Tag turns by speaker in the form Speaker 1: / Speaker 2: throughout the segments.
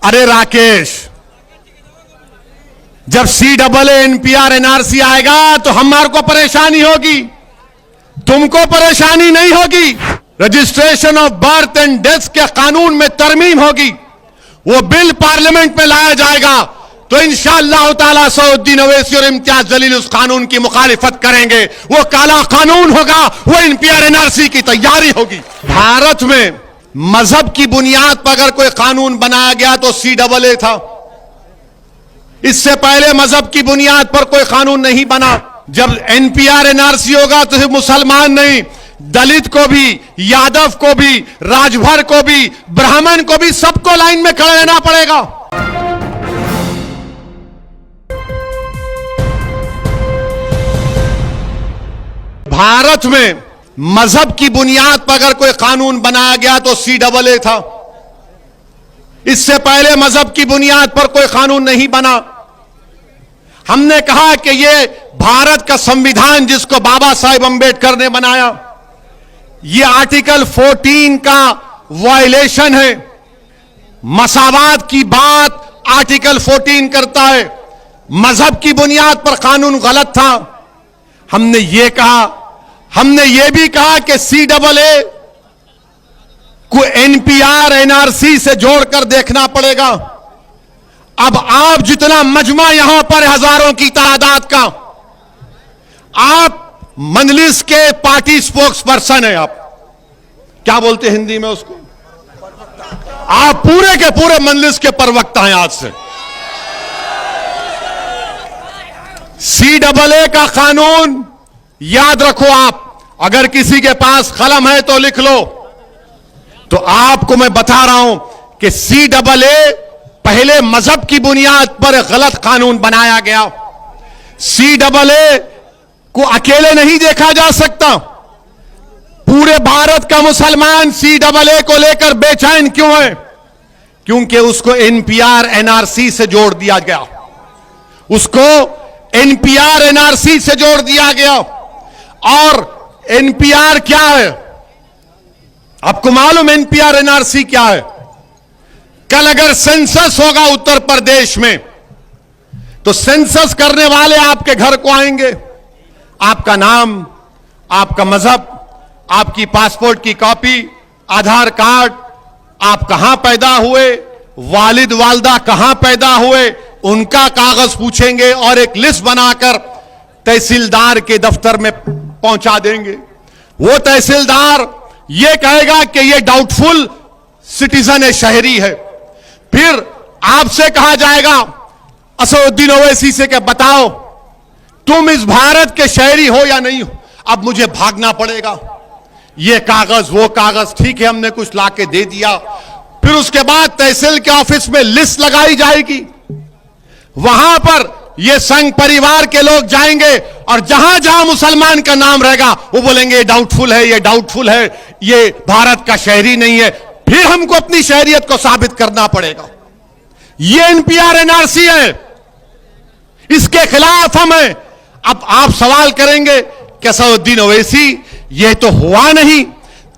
Speaker 1: अरे राकेश, जब CAA NPR NRC आएगा तो हमारे को परेशानी होगी, तुमको परेशानी नहीं होगी। Registration of birth and death के कानून में तरमीम होगी, वो बिल पार्लियामेंट में लाया जाएगा तो इंशाअल्लाह ताला सऊद्दीन ओवैसी और इम्तियाज जलील उस कानून की मुखालिफत करेंगे। वो काला कानून होगा, वो NPR NRC की तैयारी होगी। भारत में मजहब की बुनियाद पर अगर कोई कानून बनाया गया तो CAA था। इससे पहले मजहब की बुनियाद पर कोई कानून नहीं बना। जब NPR NRC होगा तो सिर्फ मुसलमान नहीं, दलित को भी, यादव को भी, राजभर को भी, ब्राह्मण को भी, सबको लाइन में खड़े रहना पड़ेगा। भारत में मजहब की बुनियाद पर अगर कोई कानून बनाया गया तो CAA था। इससे पहले मजहब की बुनियाद पर कोई कानून नहीं बना। हमने कहा कि ये भारत का संविधान जिसको बाबा साहेब अंबेडकर ने बनाया, ये आर्टिकल 14 का वायलेशन है। मसावात की बात आर्टिकल 14 करता है। मजहब की बुनियाद पर कानून गलत था। हमने ये कहा, हमने ये भी कहा कि CAA को NPR NRC से जोड़कर देखना पड़ेगा। अब आप जितना मजमा यहां पर हजारों की तादाद का, आप मजलिस के पार्टी स्पोक्स पर्सन है। आप क्या बोलते हैं हिंदी में उसको? आप पूरे के पूरे मजलिस के प्रवक्ता हैं। आज से CAA का कानून याद रखो। आप अगर किसी के पास कलम है तो लिख लो। तो आपको मैं बता रहा हूं कि CAA पहले मजहब की बुनियाद पर गलत कानून बनाया गया। CAA को अकेले नहीं देखा जा सकता। पूरे भारत का मुसलमान CAA को लेकर बेचैन क्यों है? क्योंकि उसको NPR NRC से जोड़ दिया गया। उसको NPR NRC से जोड़ दिया गया। और NPR क्या है? आपको मालूम NPR NRC क्या है? कल अगर सेंसस होगा उत्तर प्रदेश में तो सेंसस करने वाले आपके घर को आएंगे। आपका नाम, आपका मजहब, आपकी पासपोर्ट की कॉपी, आधार कार्ड, आप कहां पैदा हुए, वालिद वालदा कहां पैदा हुए, उनका कागज पूछेंगे और एक लिस्ट बनाकर तहसीलदार के दफ्तर में पहुंचा देंगे। वो तहसीलदार ये कहेगा कि ये डाउटफुल सिटीजन है, शहरी है। फिर आपसे कहा जाएगा असदुद्दीन ओवैसी से कि बताओ तुम इस भारत के शहरी हो या नहीं हो। अब मुझे भागना पड़ेगा, ये कागज वो कागज, ठीक है हमने कुछ लाके दे दिया। फिर उसके बाद तहसील के ऑफिस में लिस्ट लगाई जाएगी। वहां पर ये संघ परिवार के लोग जाएंगे और जहां जहां मुसलमान का नाम रहेगा वो बोलेंगे ये डाउटफुल है, ये डाउटफुल है, ये भारत का शहरी नहीं है। फिर हमको अपनी शहरियत को साबित करना पड़ेगा। ये NPR NRC है, इसके खिलाफ हम हैं। अब आप सवाल करेंगे कि असदुद्दीन ओवैसी ये तो हुआ नहीं,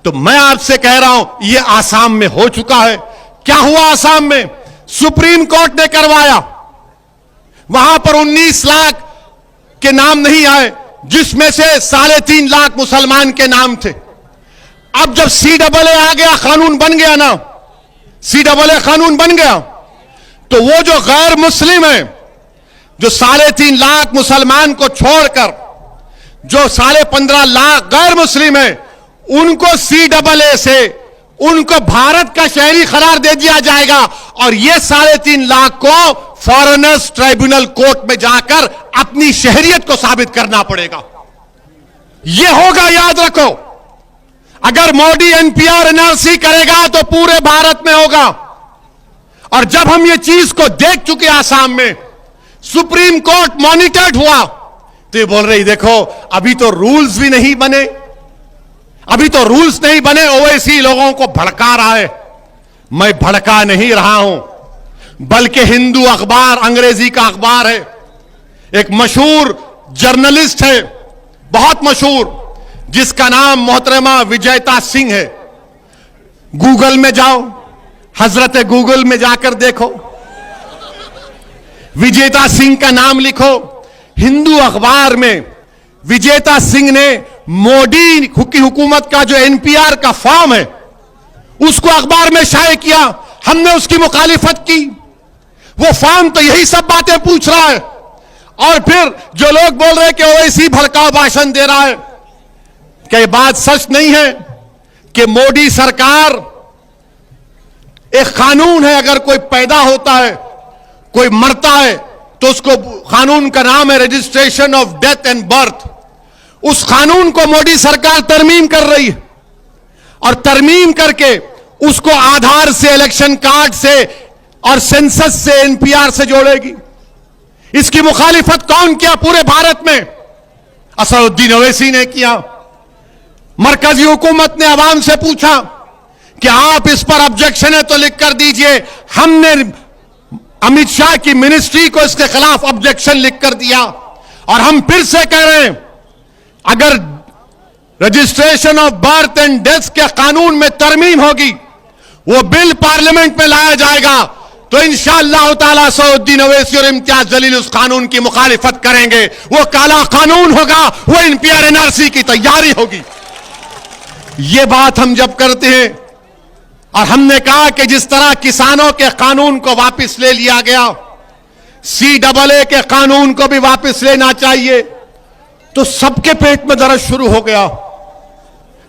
Speaker 1: तो मैं आपसे कह रहा हूं ये आसाम में हो चुका है। क्या हुआ आसाम में? सुप्रीम कोर्ट ने करवाया। वहां पर 19 लाख के नाम नहीं आए, जिसमें से 3.5 लाख मुसलमान के नाम थे। अब जब CAA आ गया, कानून बन गया ना, CAA कानून बन गया, तो वो जो गैर मुस्लिम है, जो 3.5 लाख मुसलमान को छोड़कर जो 15.5 लाख गैर मुस्लिम है, उनको CAA से उनको भारत का शहरी करार दे दिया जाएगा। और ये 3.5 लाख को फॉरेनर्स ट्राइब्यूनल कोर्ट में जाकर अपनी शहरियत को साबित करना पड़ेगा। ये होगा, याद रखो। अगर मोदी NPR NRC करेगा तो पूरे भारत में होगा। और जब हम ये चीज को देख चुके आसाम में, सुप्रीम कोर्ट मॉनिटर्ड हुआ, तो ये बोल रही देखो अभी तो रूल्स भी नहीं बने, अभी तो रूल्स नहीं बने, ओवैसी लोगों को भड़का रहा है। मैं भड़का नहीं रहा हूं, बल्कि हिंदू अखबार, अंग्रेजी का अखबार है, एक मशहूर जर्नलिस्ट है, बहुत मशहूर, जिसका नाम मोहतरमा विजयता सिंह है। गूगल में जाओ, हजरत गूगल में जाकर देखो, विजेता सिंह का नाम लिखो। हिंदू अखबार में विजेता सिंह ने मोदी की हुकूमत का जो एनपीआर का फॉर्म है उसको अखबार में शाये किया। हमने उसकी मुखालिफत की। वो फॉर्म तो यही सब बातें पूछ रहा है, और फिर जो लोग बोल रहे हैं कि ओवैसी भड़काऊ भाषण दे रहा है, क्या ये बात सच नहीं है कि मोदी सरकार, एक कानून है, अगर कोई पैदा होता है, कोई मरता है, तो उसको कानून का नाम है registration of death and birth. उस कानून को मोदी सरकार तरमीम कर रही है, और तरमीम करके उसको आधार से, इलेक्शन कार्ड से और सेंसस से, एनपीआर से जोड़ेगी। इसकी मुखालिफत कौन किया पूरे भारत में? असदुद्दीन ओवैसी ने किया। मरकजी हुकूमत ने आवाम से पूछा कि आप इस पर ऑब्जेक्शन है तो लिख कर दीजिए। हमने अमित शाह की मिनिस्ट्री को इसके खिलाफ ऑब्जेक्शन लिख कर दिया, और हम फिर से कह रहे हैं, अगर registration of birth and death के कानून में तरमीम होगी, वो बिल पार्लियामेंट में लाया जाएगा, तो इंशाअल्लाह ताला असदुद्दीन ओवैसी और इम्तियाज जलील उस कानून की मुखालिफत करेंगे। वो काला कानून होगा, वो एनपीआर एनआरसी की तैयारी होगी। ये बात हम जब करते हैं, और हमने कहा कि जिस तरह किसानों के कानून को वापस ले लिया गया, CAA के कानून को भी वापस लेना चाहिए, तो सबके पेट में दर्द शुरू हो गया।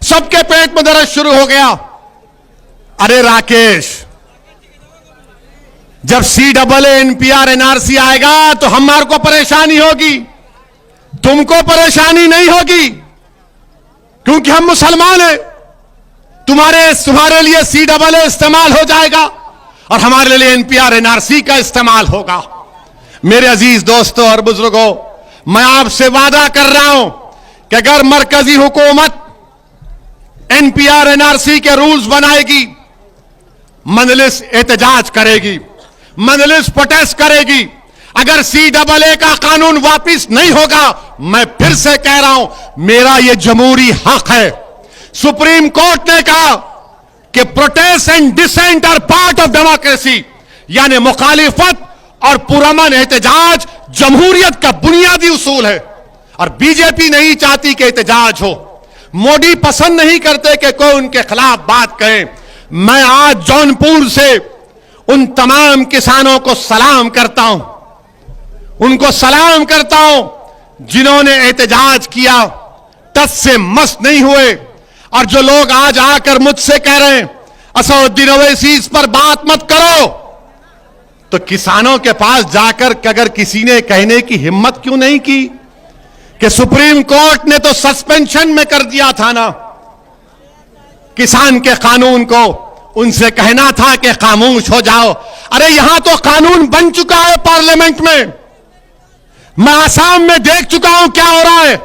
Speaker 1: सबके पेट में दर्द शुरू हो गया। अरे राकेश, जब CAA एनपीआर एनआरसी आएगा तो हमारे को परेशानी होगी, तुमको परेशानी नहीं होगी, क्योंकि हम मुसलमान हैं। तुम्हारे लिए CAA इस्तेमाल हो जाएगा, और हमारे लिए एनपीआर एनआरसी का इस्तेमाल होगा। मेरे अजीज दोस्तों और बुजुर्गों, मैं आपसे वादा कर रहा हूं कि अगर मरकजी हुकूमत एनपीआर एनआरसी के रूल्स बनाएगी, मजलिस एहतजाज करेगी, मजलिस प्रोटेस्ट करेगी। अगर CAA का कानून वापिस नहीं होगा, मैं फिर से कह रहा हूं, मेरा यह जमहूरी हक है। सुप्रीम कोर्ट ने कहा कि protest and dissent are part of democracy, यानी मुखालिफत और पुरअमन एहतजाज जमहूरियत का बुनियादी उसूल है, और बीजेपी नहीं चाहती कि एहतजाज हो। मोदी पसंद नहीं करते कि कोई उनके खिलाफ बात कहे। मैं आज जौनपुर से उन तमाम किसानों को सलाम करता हूं, उनको सलाम करता हूं जिन्होंने एहतजाज किया, टस से मस नहीं हुए। और जो लोग आज आकर मुझसे कह रहे हैं असदुद्दीन ओवैसी इस पर बात मत करो, तो किसानों के पास जाकर अगर किसी ने कहने की हिम्मत क्यों नहीं की कि सुप्रीम कोर्ट ने तो सस्पेंशन में कर दिया था ना किसान के कानून को, उनसे कहना था कि खामोश हो जाओ। अरे यहां तो कानून बन चुका है पार्लियामेंट में। मैं आसाम में देख चुका हूं क्या हो रहा है।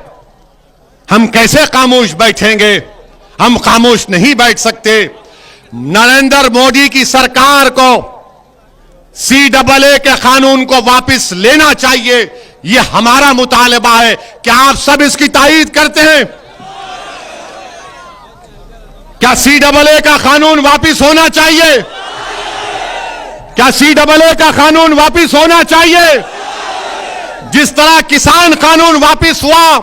Speaker 1: हम कैसे खामोश बैठेंगे? हम खामोश नहीं बैठ सकते। नरेंद्र मोदी की सरकार को CAA के कानून को वापस लेना चाहिए, यह हमारा मुतालबा है। क्या आप सब इसकी तायीद करते हैं? क्या CAA का कानून वापस होना चाहिए? क्या CAA का कानून वापस होना चाहिए? जिस तरह किसान कानून वापस हुआ,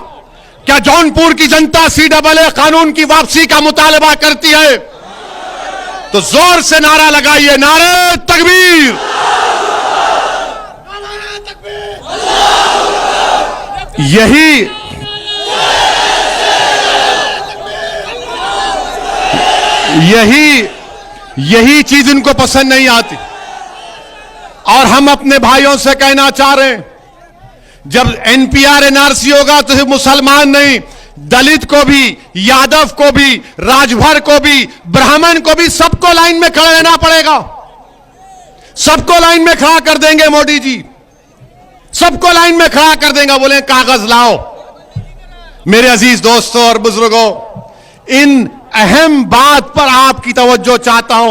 Speaker 1: क्या जौनपुर की जनता CAA कानून की वापसी का मुतालबा करती है? तो जोर से नारा लगाइए, नारे तकबीर। यही चीज इनको पसंद नहीं आती। और हम अपने भाइयों से कहना चाह रहे हैं, जब एनपीआर एनआरसी होगा तो सिर्फ मुसलमान नहीं, दलित को भी, यादव को भी, राजभर को भी, ब्राह्मण को भी, सबको लाइन में खड़ा रहना पड़ेगा। सबको लाइन में खड़ा कर देंगे मोदी जी, सबको लाइन में खड़ा कर देंगे। बोले कागज लाओ। मेरे अजीज दोस्तों और बुजुर्गों, इन अहम बात पर आपकी तवज्जो चाहता हूं।